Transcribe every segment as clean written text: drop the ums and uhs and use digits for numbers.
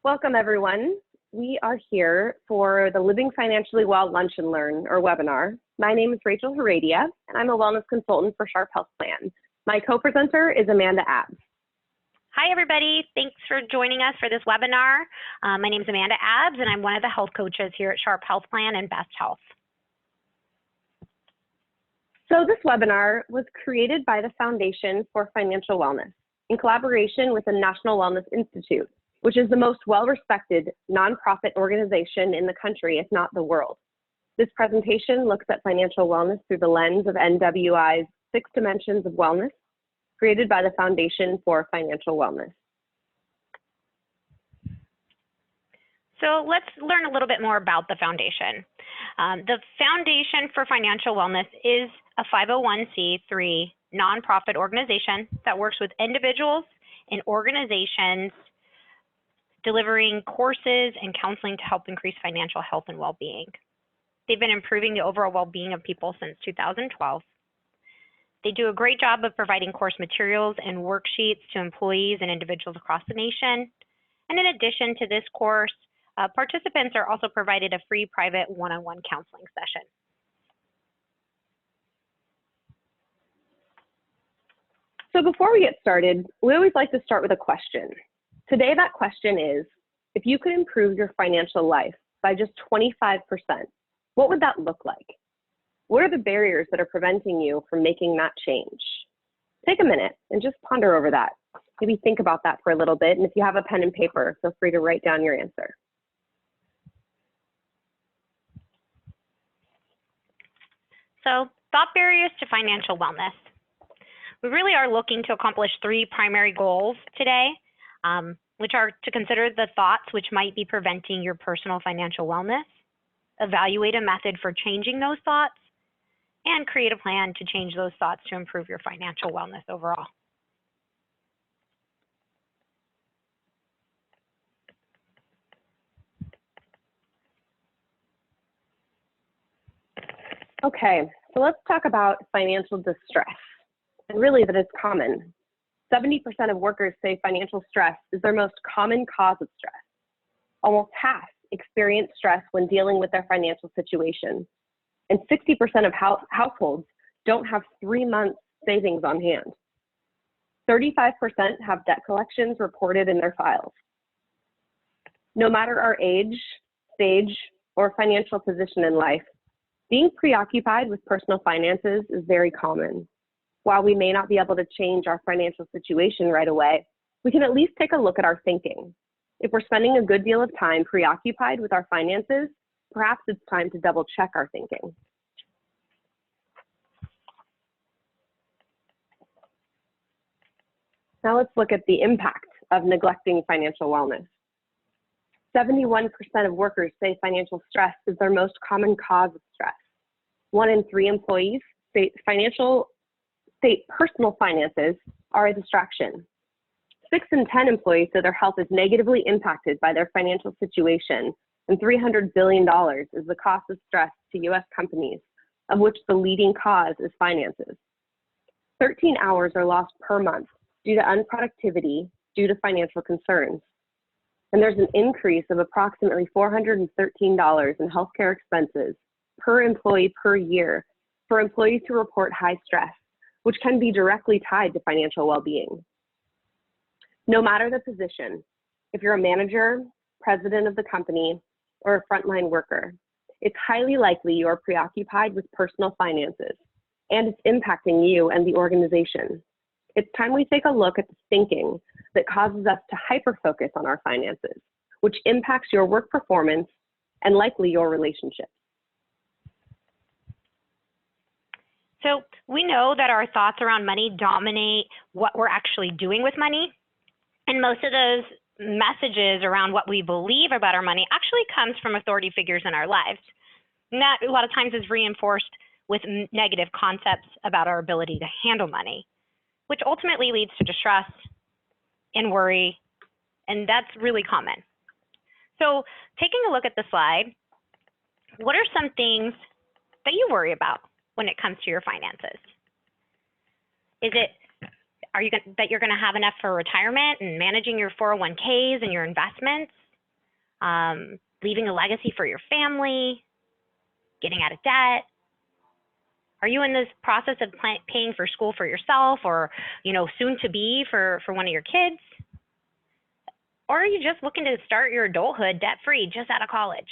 Welcome, everyone. We are here for the Living Financially Well Lunch and Learn, or webinar. My name is Rachel Heredia, and I'm a wellness consultant for Sharp Health Plan. My co-presenter is Amanda Abbs. Hi, everybody. Thanks for joining us for this webinar. My name is Amanda Abbs, and I'm one of the health coaches here at Sharp Health Plan and Best Health. So this webinar was created by the Foundation for Financial Wellness in collaboration with the National Wellness Institute, which is the most well-respected nonprofit organization in the country, if not the world. This presentation looks at financial wellness through the lens of NWI's 6 Dimensions of Wellness, created by the Foundation for Financial Wellness. So let's learn a little bit more about the Foundation. The Foundation for Financial Wellness is a 501c3 nonprofit organization that works with individuals and organizations delivering courses and counseling to help increase financial health and well-being. They've been improving the overall well-being of people since 2012. They do a great job of providing course materials and worksheets to employees and individuals across the nation. And in addition to this course, participants are also provided a free private one-on-one counseling session. So before we get started, we always like to start with a question. Today, that question is, if you could improve your financial life by just 25%, what would that look like? What are the barriers that are preventing you from making that change? Take a minute and just ponder over that. Maybe think about that for a little bit, and if you have a pen and paper, feel free to write down your answer. So, thought barriers to financial wellness. We really are looking to accomplish 3 primary goals today, which are to consider the thoughts which might be preventing your personal financial wellness, evaluate a method for changing those thoughts, and create a plan to change those thoughts to improve your financial wellness overall. Okay, so let's talk about financial distress, and really that it's common. 70% of workers say financial stress is their most common cause of stress. Almost half experience stress when dealing with their financial situation. And 60% of households don't have 3 months savings on hand. 35% have debt collections reported in their files. No matter our age, stage, or financial position in life, being preoccupied with personal finances is very common. While we may not be able to change our financial situation right away, we can at least take a look at our thinking. If we're spending a good deal of time preoccupied with our finances, perhaps it's time to double check our thinking. Now let's look at the impact of neglecting financial wellness. 71% of workers say financial stress is their most common cause of stress. 1 in 3 employees say personal finances are a distraction. 6 in 10 employees say their health is negatively impacted by their financial situation, and $300 billion is the cost of stress to U.S. companies, of which the leading cause is finances. 13 hours are lost per month due to unproductivity due to financial concerns. And there's an increase of approximately $413 in healthcare expenses per employee per year for employees who report high stress, which can be directly tied to financial well-being. No matter the position, if you're a manager, president of the company, or a frontline worker, it's highly likely you are preoccupied with personal finances, and it's impacting you and the organization. It's time we take a look at the thinking that causes us to hyper-focus on our finances, which impacts your work performance and likely your relationships. So we know that our thoughts around money dominate what we're actually doing with money. And most of those messages around what we believe about our money actually comes from authority figures in our lives. And that a lot of times is reinforced with negative concepts about our ability to handle money, which ultimately leads to distress and worry, and that's really common. So taking a look at the slide, what are some things that you worry about when it comes to your finances? Is it that you're going to have enough for retirement and managing your 401ks and your investments? leaving a legacy for your family, getting out of debt? Are you in this process of paying for school for yourself, or soon to be for one of your kids? Or are you just looking to start your adulthood debt-free just out of college?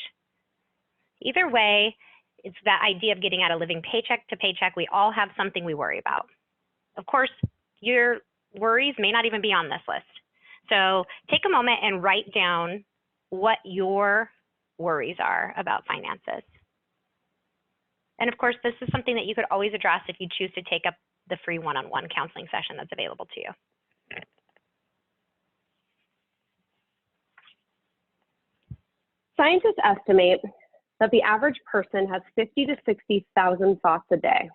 Either way, it's that idea of getting out of living paycheck to paycheck. We all have something we worry about. Of course, your worries may not even be on this list. So take a moment and write down what your worries are about finances. And of course, this is something that you could always address if you choose to take up the free one-on-one counseling session that's available to you. Scientists estimate that the average person has 50 to 60,000 thoughts a day.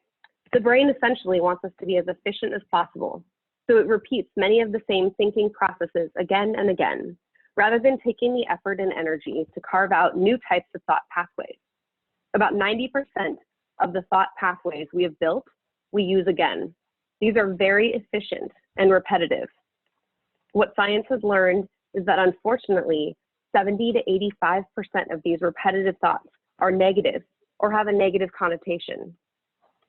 The brain essentially wants us to be as efficient as possible, so it repeats many of the same thinking processes again and again, rather than taking the effort and energy to carve out new types of thought pathways. About 90% of the thought pathways we have built, we use again. These are very efficient and repetitive. What science has learned is that unfortunately, 70 to 85% of these repetitive thoughts are negative or have a negative connotation.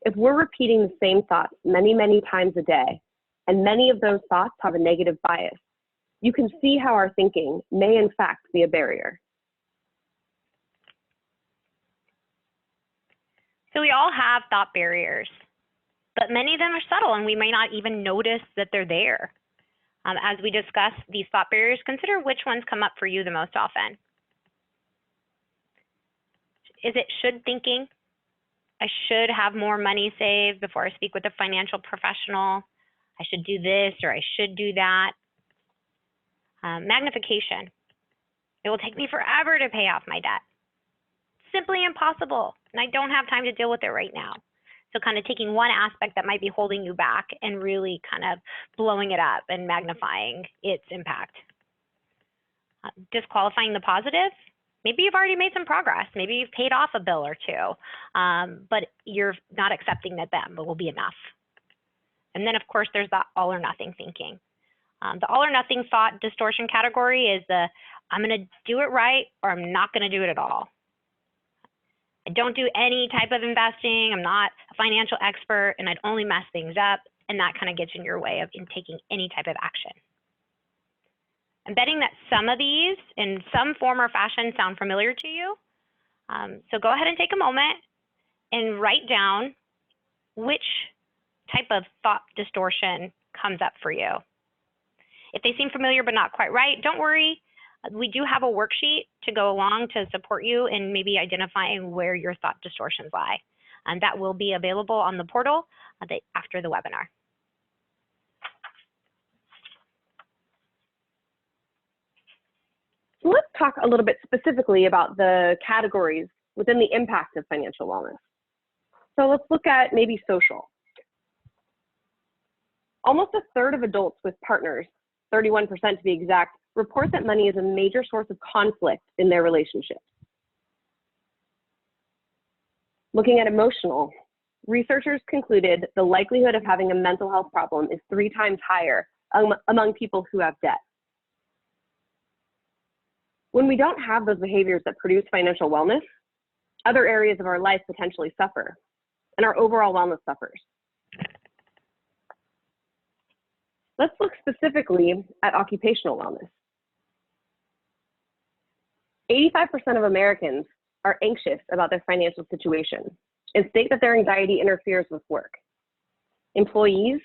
If we're repeating the same thoughts many, many times a day, and many of those thoughts have a negative bias, you can see how our thinking may in fact be a barrier. So we all have thought barriers, but many of them are subtle and we may not even notice that they're there. As we discuss these thought barriers, consider which ones come up for you the most often. Is it should thinking? I should have more money saved before I speak with a financial professional. I should do this or I should do that. Magnification. It will take me forever to pay off my debt. Simply impossible, and I don't have time to deal with it right now. So kind of taking one aspect that might be holding you back and really kind of blowing it up and magnifying its impact. Disqualifying the positive. Maybe you've already made some progress. Maybe you've paid off a bill or two, but you're not accepting that will be enough. And then, of course, there's the all or nothing thinking. The all or nothing thought distortion category is the I'm going to do it right or I'm not going to do it at all. I don't do any type of investing. I'm not a financial expert, and I'd only mess things up. And that kind of gets in your way of taking any type of action. I'm betting that some of these in some form or fashion sound familiar to you. So go ahead and take a moment and write down which type of thought distortion comes up for you. If they seem familiar but not quite right, don't worry. We do have a worksheet to go along to support you in maybe identifying where your thought distortions lie. And that will be available on the portal after the webinar. So let's talk a little bit specifically about the categories within the impact of financial wellness. So let's look at maybe social. Almost a third of adults with partners, 31% to be exact, report that money is a major source of conflict in their relationships. Looking at emotional, researchers concluded the likelihood of having a mental health problem is 3 times higher among people who have debt. When we don't have those behaviors that produce financial wellness, other areas of our life potentially suffer, and our overall wellness suffers. Let's look specifically at occupational wellness. 85% of Americans are anxious about their financial situation and state that their anxiety interferes with work. Employees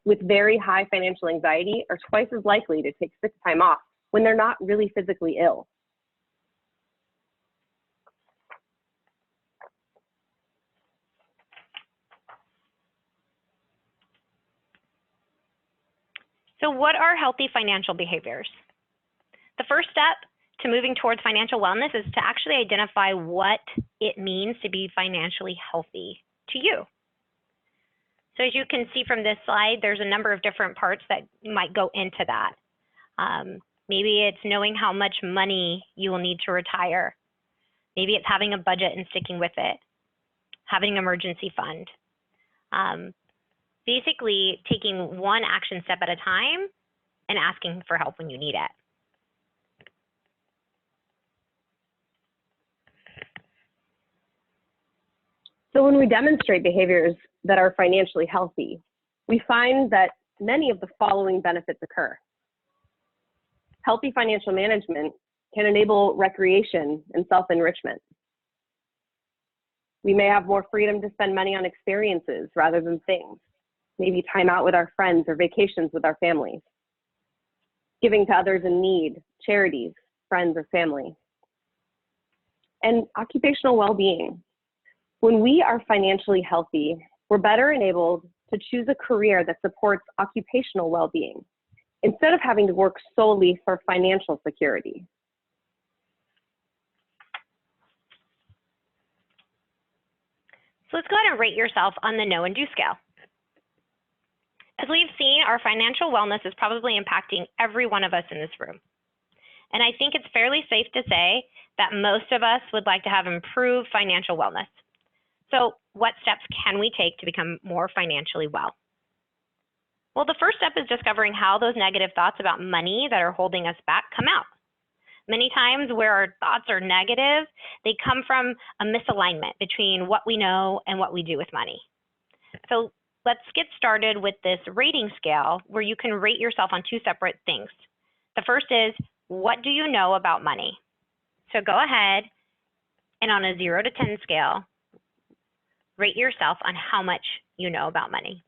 with very high financial anxiety are twice as likely to take sick time off when they're not really physically ill. So what are healthy financial behaviors? The first step to moving towards financial wellness is to actually identify what it means to be financially healthy to you. So as you can see from this slide, there's a number of different parts that might go into that. Maybe it's knowing how much money you will need to retire. Maybe it's having a budget and sticking with it, having an emergency fund. Basically taking one action step at a time and asking for help when you need it. So when we demonstrate behaviors that are financially healthy, we find that many of the following benefits occur. Healthy financial management can enable recreation and self-enrichment. We may have more freedom to spend money on experiences rather than things, maybe time out with our friends or vacations with our families. Giving to others in need, charities, friends, or family. And occupational well-being. When we are financially healthy, we're better enabled to choose a career that supports occupational well-being instead of having to work solely for financial security. So let's go ahead and rate yourself on the know and do scale. As we've seen, our financial wellness is probably impacting every one of us in this room. And I think it's fairly safe to say that most of us would like to have improved financial wellness. So what steps can we take to become more financially well? Well, the first step is discovering how those negative thoughts about money that are holding us back come out. Many times where our thoughts are negative, they come from a misalignment between what we know and what we do with money. So let's get started with this rating scale where you can rate yourself on two separate things. The first is, what do you know about money? So go ahead and on a 0 to 10 scale, rate yourself on how much you know about money.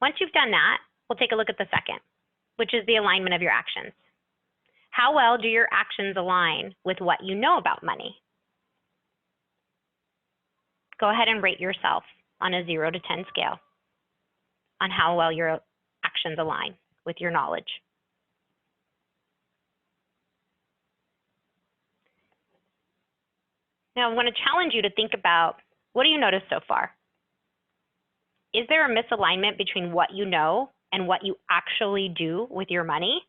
Once you've done that, we'll take a look at the second, which is the alignment of your actions. How well do your actions align with what you know about money? Go ahead and rate yourself on a 0 to 10 scale on how well your actions align with your knowledge. Now, I want to challenge you to think about, what do you notice so far? Is there a misalignment between what you know and what you actually do with your money?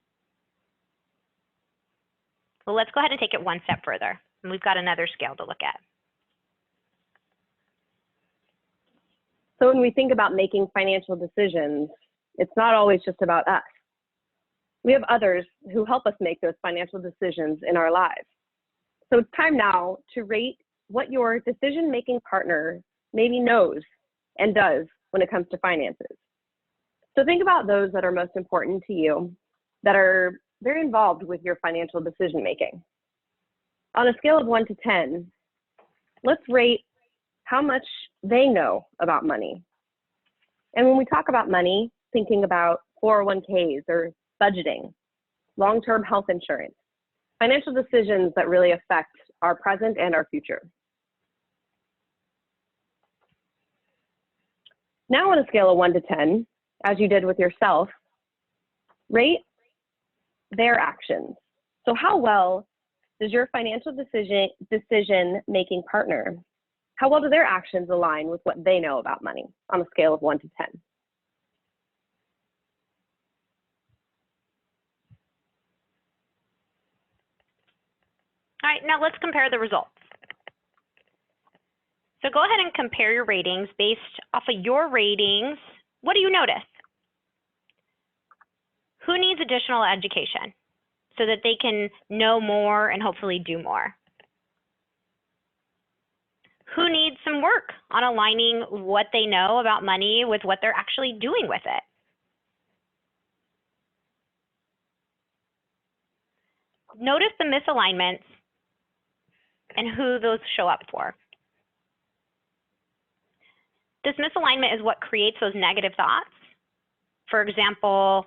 Well, let's go ahead and take it one step further. And we've got another scale to look at. So when we think about making financial decisions, it's not always just about us. We have others who help us make those financial decisions in our lives. So it's time now to rate what your decision-making partner maybe knows and does when it comes to finances. So think about those that are most important to you, that are very involved with your financial decision-making. On a scale of 1 to 10, let's rate how much they know about money. And when we talk about money, thinking about 401ks or budgeting, long-term health insurance, financial decisions that really affect our present and our future. Now on a scale of 1 to 10, as you did with yourself, rate their actions. So how well does your financial decision-making partner, how well do their actions align with what they know about money on a scale of 1 to 10? All right, now let's compare the results. So go ahead and compare your ratings based off of your ratings. What do you notice? Who needs additional education so that they can know more and hopefully do more? Who needs some work on aligning what they know about money with what they're actually doing with it? Notice the misalignments and who those show up for. This misalignment is what creates those negative thoughts. For example,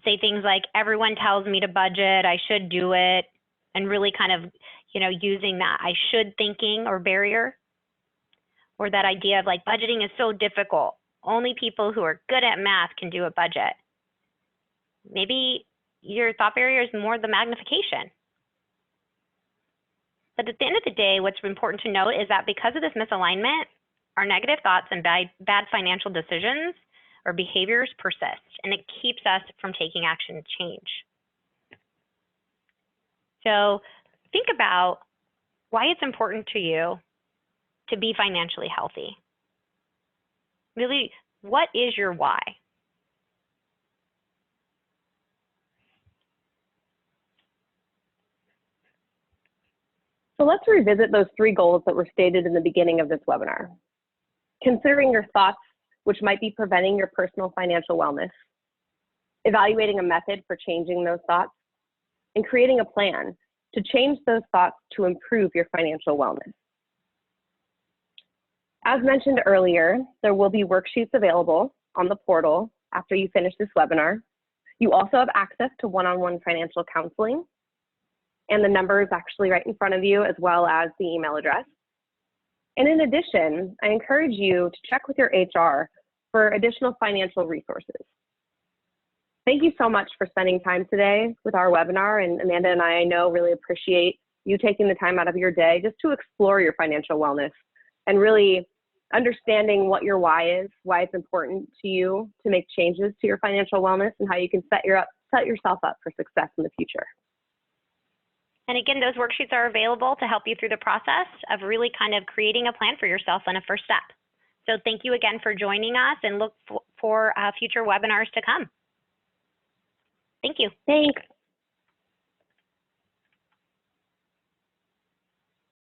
say things like, everyone tells me to budget, I should do it, and really kind of, using that I should thinking or barrier. Or that idea of like, budgeting is so difficult. Only people who are good at math can do a budget. Maybe your thought barrier is more the magnification. But at the end of the day, what's important to note is that because of this misalignment, our negative thoughts and bad financial decisions or behaviors persist, and it keeps us from taking action to change. So think about why it's important to you to be financially healthy. Really, what is your why? So let's revisit those 3 goals that were stated in the beginning of this webinar. Considering your thoughts which might be preventing your personal financial wellness, evaluating a method for changing those thoughts, and creating a plan to change those thoughts to improve your financial wellness. As mentioned earlier, there will be worksheets available on the portal after you finish this webinar. You also have access to one-on-one financial counseling, and the number is actually right in front of you, as well as the email address. And in addition, I encourage you to check with your HR for additional financial resources. Thank you so much for spending time today with our webinar, and Amanda and I know really appreciate you taking the time out of your day just to explore your financial wellness and really understanding what your why is, why it's important to you to make changes to your financial wellness, and how you can set yourself up for success in the future. And again, those worksheets are available to help you through the process of really kind of creating a plan for yourself and a first step. So thank you again for joining us, and look for future webinars to come. Thank you. Thanks.